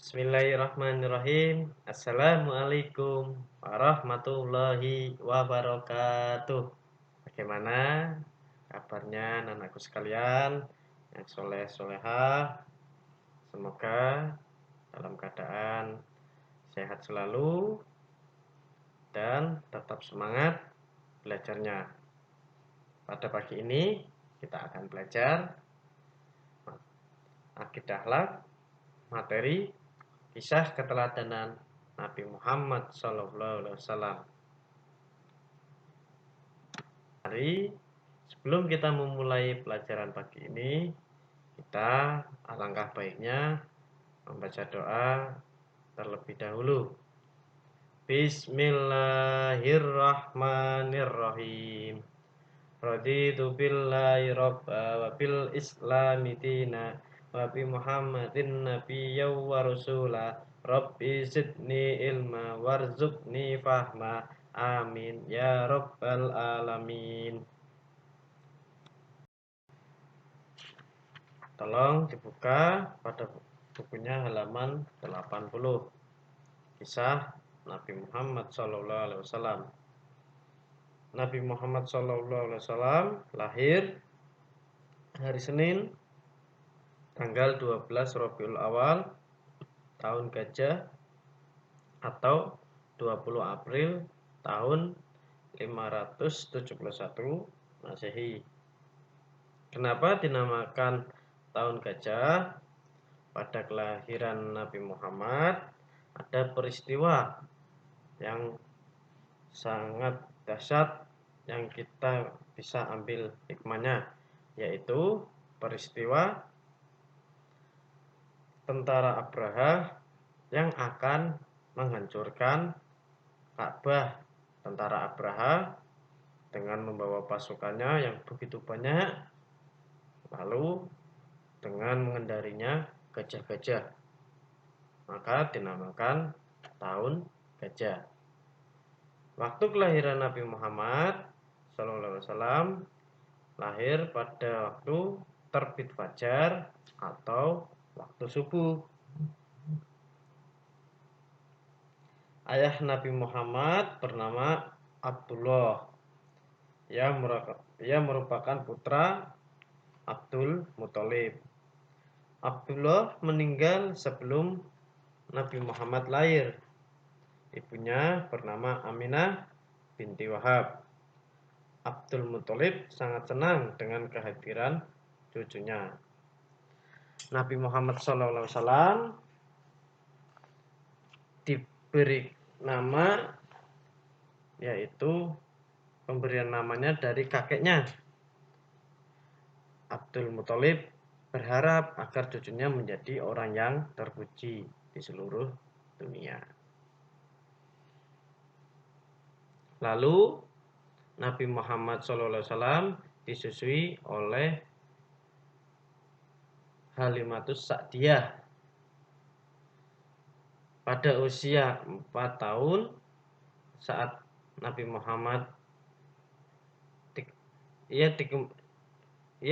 Bismillahirrahmanirrahim. Assalamualaikum warahmatullahi wabarakatuh. Bagaimana kabarnya anakku sekalian yang soleh solehah? Semoga dalam keadaan sehat selalu dan tetap semangat belajarnya. Pada pagi ini kita akan belajar akidah akhlak, materi kisah keteladanan Nabi Muhammad SAW. Sebelum kita memulai pelajaran pagi ini, kita alangkah baiknya membaca doa terlebih dahulu. Bismillahirrahmanirrahim. Raditu billahi rabba wa bil islami dina wa bi Muhammadin nabiyya wa rasula. Rabbi zidni ilma warzuqni fahma. Amin ya rabbal alamin. Tolong dibuka pada bukunya halaman 80. Kisah Nabi Muhammad SAW. Nabi Muhammad SAW lahir hari Senin tanggal 12 Rabiul Awal tahun Gajah atau 20 April tahun 571 Masehi. Kenapa dinamakan tahun Gajah? Pada kelahiran Nabi Muhammad ada peristiwa yang sangat dahsyat yang kita bisa ambil hikmahnya, yaitu peristiwa tentara Abraha yang akan menghancurkan Ka'bah. Tentara Abraha dengan membawa pasukannya yang begitu banyak, lalu dengan mengendarinya gajah-gajah, maka dinamakan tahun Gajah. Waktu kelahiran Nabi Muhammad SAW lahir pada waktu terbit fajar atau waktu subuh. Ayah Nabi Muhammad bernama Abdullah. Ia merupakan putra Abdul Muthalib. Abdullah meninggal sebelum Nabi Muhammad lahir. Ibunya bernama Aminah binti Wahab. Abdul Muthalib sangat senang dengan kehadiran cucunya. Nabi Muhammad SAW diberi nama, yaitu pemberian namanya dari kakeknya. Abdul Muthalib berharap agar cucunya menjadi orang yang terpuji di seluruh dunia. Lalu Nabi Muhammad SAW disusui oleh Halimatus Sa'diyah pada usia 4 tahun. Saat Nabi Muhammad ia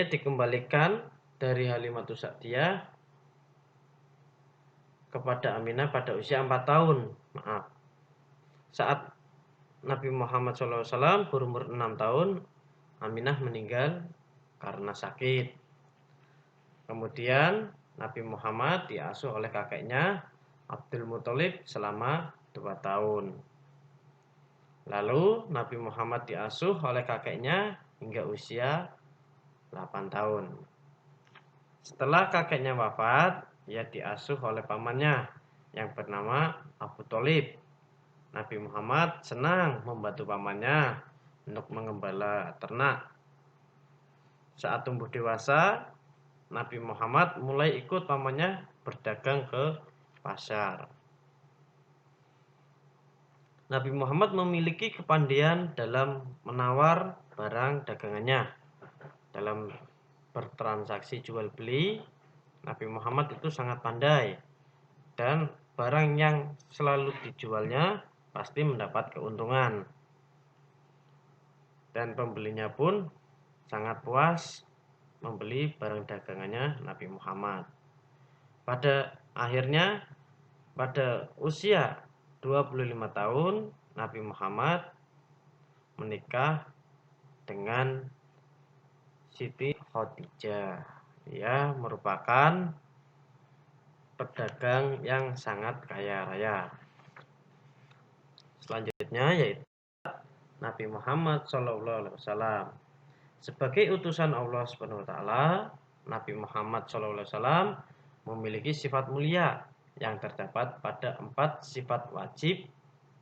dikembalikan dari Halimatus Sa'diyah kepada Aminah pada usia 4 tahun. Saat Nabi Muhammad SAW berumur 6 tahun, Aminah meninggal karena sakit. Kemudian Nabi Muhammad diasuh oleh kakeknya Abdul Muthalib selama 2 tahun. Lalu Nabi Muhammad diasuh oleh kakeknya hingga usia 8 tahun. Setelah kakeknya wafat, ia diasuh oleh pamannya yang bernama Abu Thalib. Nabi Muhammad senang membantu pamannya untuk mengembala ternak. Saat tumbuh dewasa, Nabi Muhammad mulai ikut pamannya berdagang ke pasar. Nabi Muhammad memiliki kepandaian dalam menawar barang dagangannya. Dalam bertransaksi jual beli, Nabi Muhammad itu sangat pandai, dan barang yang selalu dijualnya pasti mendapat keuntungan. Dan pembelinya pun sangat puas membeli barang dagangannya Nabi Muhammad. Pada akhirnya pada usia 25 tahun Nabi Muhammad menikah dengan Siti Khadijah. Ia merupakan pedagang yang sangat kaya raya. Selanjutnya yaitu Nabi Muhammad SAW. Sebagai utusan Allah Subhanahu wa taala, Nabi Muhammad SAW memiliki sifat mulia yang terdapat pada 4 sifat wajib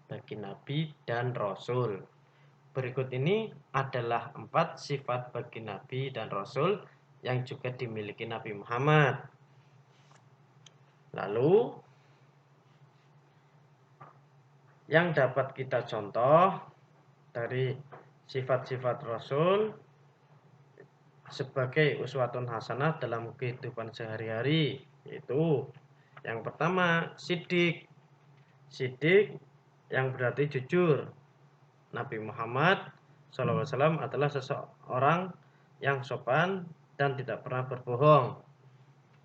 bagi Nabi dan Rasul. Berikut ini adalah 4 sifat bagi Nabi dan Rasul yang juga dimiliki Nabi Muhammad. Lalu yang dapat kita contoh dari sifat-sifat Rasul sebagai uswatun hasanah dalam kehidupan sehari-hari, yaitu yang pertama sidik. Sidik yang berarti jujur. Nabi Muhammad SAW adalah seseorang yang sopan dan tidak pernah berbohong.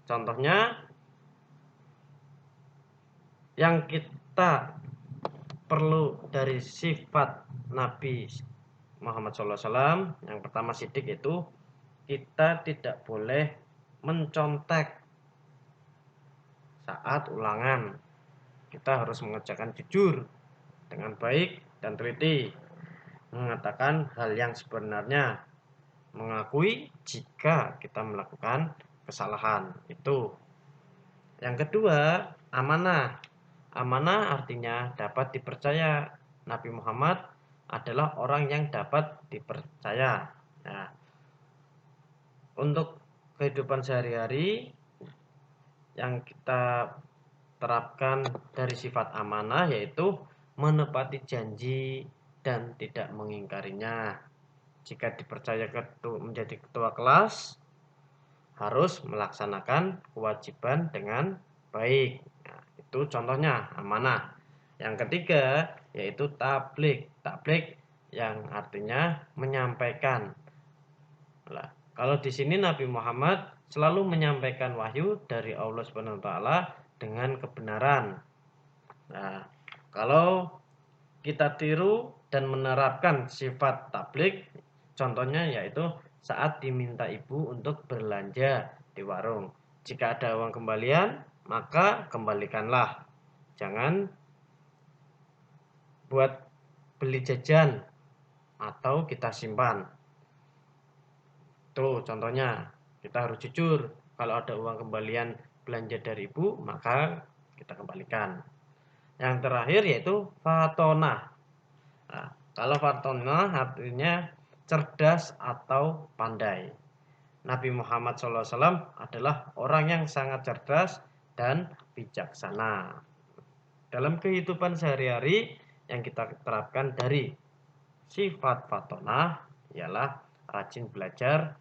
Contohnya yang kita perlu dari sifat Nabi Muhammad SAW, yang pertama sidik, itu kita tidak boleh mencontek saat ulangan. Kita harus mengerjakan jujur dengan baik dan teliti, mengatakan hal yang sebenarnya, mengakui jika kita melakukan kesalahan. Itu. Yang kedua, amanah. Amanah artinya dapat dipercaya. Nabi Muhammad adalah orang yang dapat dipercaya. Nah, untuk kehidupan sehari-hari yang kita terapkan dari sifat amanah yaitu menepati janji dan tidak mengingkarinya. Jika dipercaya menjadi ketua kelas, harus melaksanakan kewajiban dengan baik. Nah, itu contohnya amanah. Yang ketiga yaitu tabligh. Tabligh yang artinya menyampaikan. Nah, kalau di sini Nabi Muhammad selalu menyampaikan wahyu dari Allah Subhanahu wa taala dengan kebenaran. Nah, kalau kita tiru dan menerapkan sifat tabligh, contohnya yaitu saat diminta ibu untuk belanja di warung. Jika ada uang kembalian, maka kembalikanlah. Jangan buat beli jajan atau kita simpan. Tuh contohnya, kita harus jujur. Kalau ada uang kembalian belanja dari ibu, maka kita kembalikan. Yang terakhir yaitu fatonah. Nah, kalau fatonah artinya cerdas atau pandai. Nabi Muhammad SAW adalah orang yang sangat cerdas dan bijaksana. Dalam kehidupan sehari-hari yang kita terapkan dari sifat fatonah ialah rajin belajar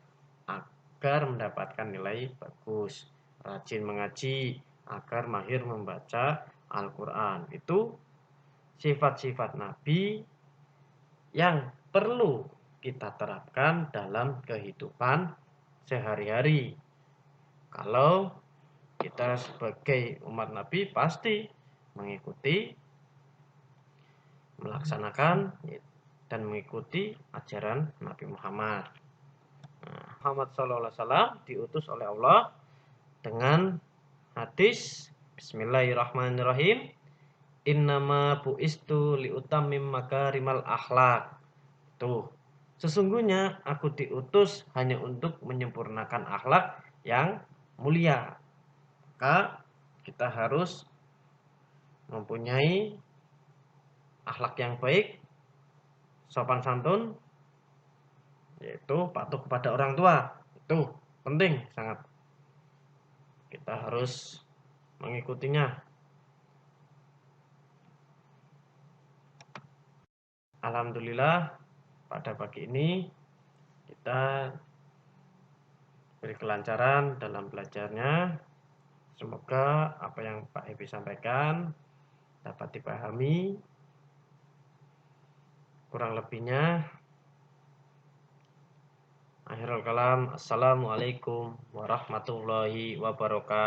agar mendapatkan nilai bagus, rajin mengaji agar mahir membaca Al-Quran. Itu sifat-sifat Nabi yang perlu kita terapkan dalam kehidupan sehari-hari. Kalau kita sebagai umat Nabi pasti mengikuti, melaksanakan, dan mengikuti ajaran Nabi Muhammad. Muhammad SAW diutus oleh Allah dengan hadis Bismillahirrahmanirrahim. Innama bu'istu liutammim makarimal akhlak. Tuh, sesungguhnya aku diutus hanya untuk menyempurnakan akhlak yang mulia. Maka kita harus mempunyai akhlak yang baik, sopan santun, yaitu patuh kepada orang tua. Itu penting sangat. Kita harus mengikutinya. Alhamdulillah pada pagi ini kita beri kelancaran dalam belajarnya. Semoga apa yang Pak Hebi sampaikan dapat dipahami. Kurang lebihnya, akhirul kalam. Assalamualaikum warahmatullahi wabarakatuh.